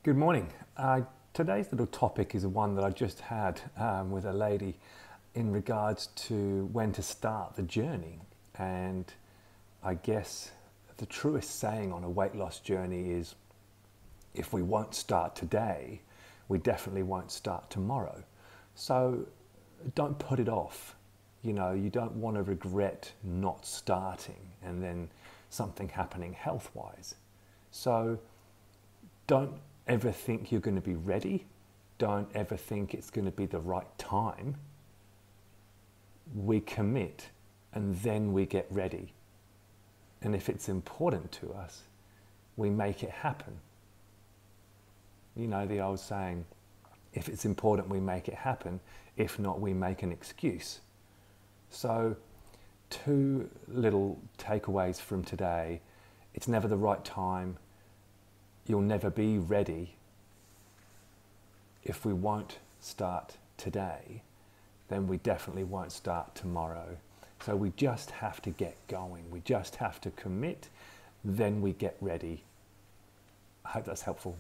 Good morning. Today's little topic is one that I just had with a lady in regards to when to start the journey. And I guess the truest saying on a weight loss journey is if we won't start today, we definitely won't start tomorrow. So don't put it off. You know, you don't want to regret not starting and then something happening health-wise. So don't ever think you're going to be ready. Don't ever think it's going to be the right time. We commit and then we get ready. And if it's important to us, we make it happen. You know the old saying, if it's important, we make it happen. If not, we make an excuse. So, two little takeaways from today. It's never the right time. You'll never be ready. If we won't start today, then we definitely won't start tomorrow. So we just have to get going. We just have to commit, then we get ready. I hope that's helpful.